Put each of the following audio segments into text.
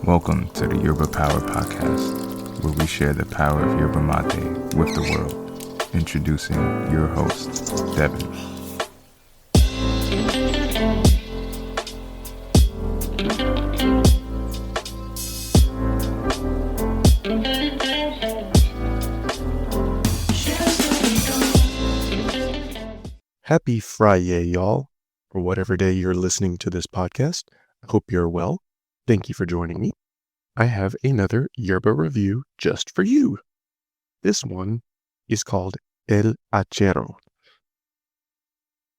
Welcome to the Yerba Power Podcast, where we share the power of yerba mate with the world. Introducing your host, Devin. Happy Friday, y'all, or whatever day you're listening to this podcast. I hope you're well. Thank you for joining me. I have another yerba review just for you. This one is called El Hachero.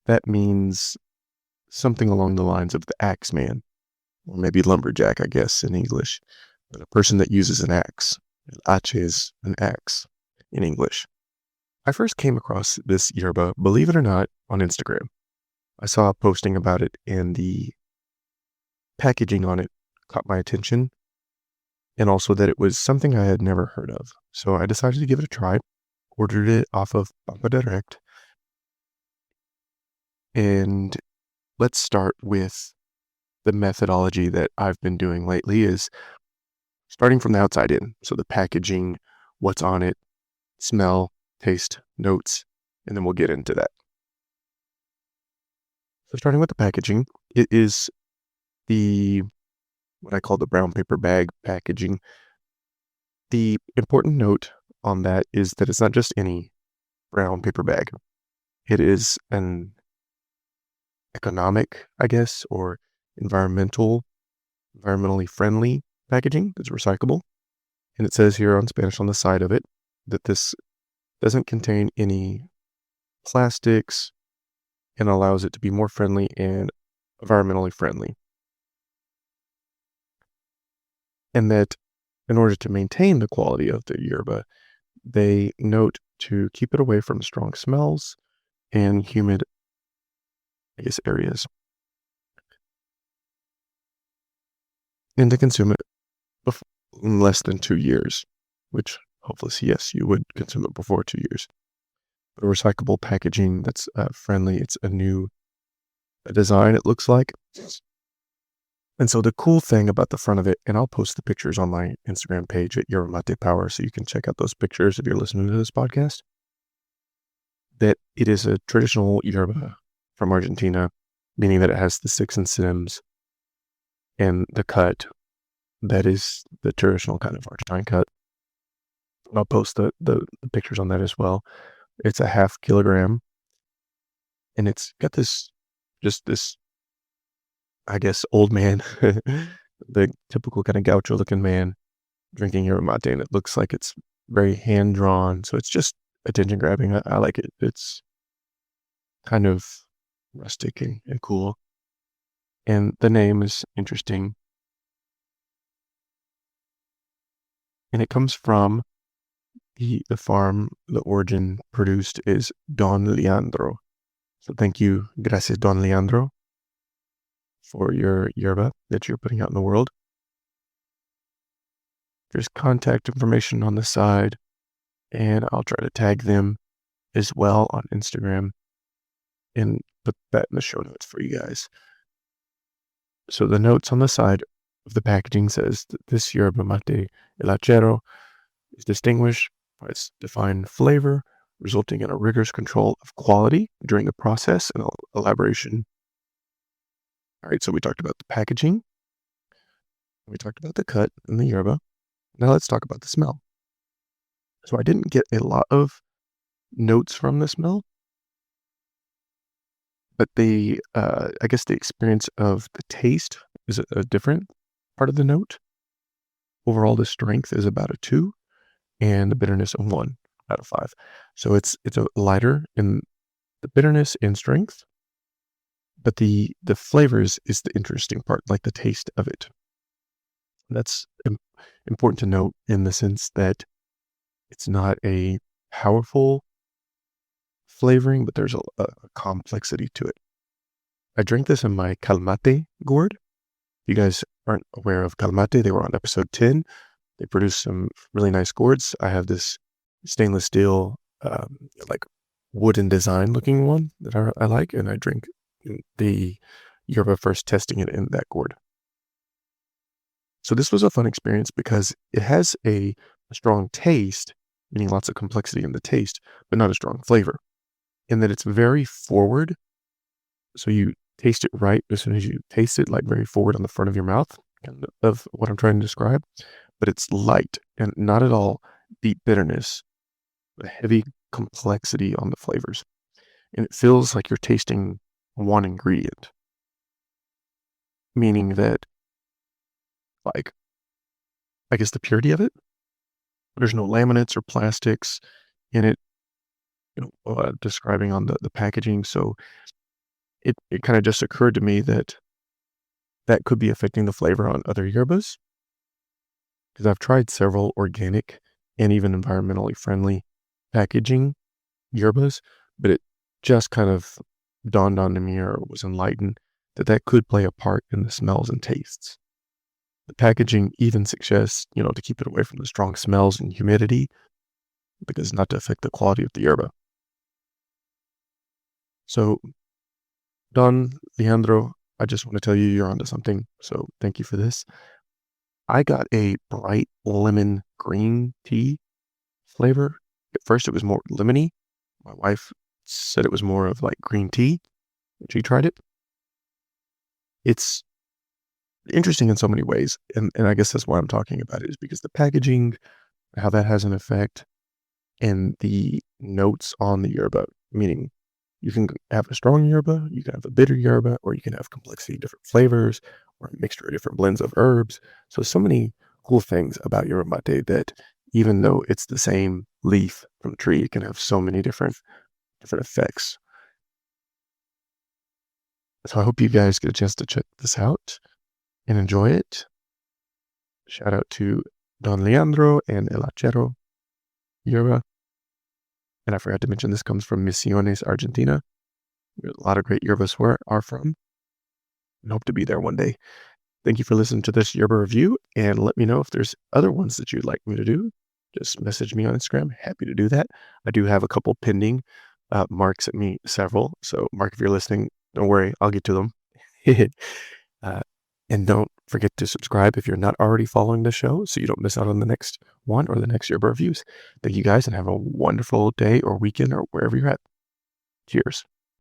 That means something along the lines of the axe man, or maybe lumberjack, I guess, in English, but a person that uses an axe. El hache is an axe in English. I first came across this yerba, believe it or not, on Instagram. I saw a posting about it and the packaging on it caught my attention, and also that it was something I had never heard of. So I decided to give it a try, ordered it off of Pampa Direct, and let's start with the methodology that I've been doing lately is starting from the outside in. So the packaging, what's on it, smell, taste, notes, and then we'll get into that. So starting with the packaging, it is what I call the brown paper bag packaging. The important note on that is that it's not just any brown paper bag. It is an economic, I guess, or environmentally friendly packaging that's recyclable. And it says here on Spanish on the side of it that this doesn't contain any plastics and allows it to be more friendly and environmentally friendly. And that in order to maintain the quality of the yerba, they note to keep it away from strong smells and humid, areas. And to consume it in less than 2 years, which hopefully, yes, you would consume it before 2 years. But a recyclable packaging that's friendly. It's a new design, it looks like. And so the cool thing about the front of it, and I'll post the pictures on my Instagram page at Yerba Mate Power, so you can check out those pictures if you're listening to this podcast, that it is a traditional yerba from Argentina, meaning that it has the sticks and stems and the cut that is the traditional kind of Argentine cut. I'll post the pictures on that as well. It's a 0.5 kilogram, and it's got this, I guess, old man, the typical kind of gaucho looking man drinking yerba mate, and it looks like it's very hand drawn. So it's just attention grabbing. I like it. It's kind of rustic and cool. And the name is interesting. And it comes from the farm. The origin produced is Don Leandro. So thank you, gracias Don Leandro, for your yerba that you're putting out in the world. There's contact information on the side, and I'll try to tag them as well on Instagram and put that in the show notes for you guys. So the notes on the side of the packaging says that this yerba mate, El Hachero, is distinguished by its defined flavor, resulting in a rigorous control of quality during the process and elaboration. All right, so we talked about the packaging, we talked about the cut and the yerba. Now let's talk about the smell. So I didn't get a lot of notes from the smell, but I guess the experience of the taste is a different part of the note. Overall, the strength is about a 2, and the bitterness a 1 out of 5. So it's a lighter in the bitterness and strength, but the flavors is the interesting part, like the taste of it. That's important to note in the sense that it's not a powerful flavoring, but there's a complexity to it. I drank this in my Calmate gourd. If you guys aren't aware of Calmate, they were on episode 10. They produce some really nice gourds. I have this stainless steel, like wooden design looking one that I like, and I drink the yerba first testing it in that gourd. So this was a fun experience because it has a strong taste, meaning lots of complexity in the taste, but not a strong flavor. In that it's very forward. So you taste it right as soon as you taste it, like very forward on the front of your mouth, kind of what I'm trying to describe. But it's light and not at all deep bitterness, a heavy complexity on the flavors. And it feels like you're tasting one ingredient, meaning that, like, I guess the purity of it, there's no laminates or plastics in it, describing on the packaging. So it kind of just occurred to me that that could be affecting the flavor on other yerbas, because I've tried several organic and even environmentally friendly packaging yerbas, but it just kind of dawned on me or was enlightened that that could play a part in the smells and tastes. The packaging even suggests, to keep it away from the strong smells and humidity because not to affect the quality of the yerba. So, Don Leandro, I just want to tell you you're onto something. So, thank you for this. I got a bright lemon green tea flavor. At first, it was more lemony. My wife said it was more of like green tea. She tried it. It's interesting in so many ways. And I guess that's why I'm talking about it, is because the packaging, how that has an effect, and the notes on the yerba, meaning you can have a strong yerba, you can have a bitter yerba, or you can have complexity of different flavors, or a mixture of different blends of herbs. So many cool things about yerba mate that even though it's the same leaf from the tree, it can have so many different effects. So I hope you guys get a chance to check this out and enjoy it. Shout out to Don Leandro and El Hachero Yerba. And I forgot to mention this comes from Misiones, Argentina, where a lot of great yerbas are from, and hope to be there one day. Thank you for listening to this yerba review, and let me know if there's other ones that you'd like me to do. Just message me on Instagram. Happy to do that. I do have a couple pending. Mark sent me several. So, Mark, if you're listening, don't worry. I'll get to them. uh, and don't forget to subscribe if you're not already following the show so you don't miss out on the next one or the next yerba reviews. Thank you guys and have a wonderful day or weekend or wherever you're at. Cheers.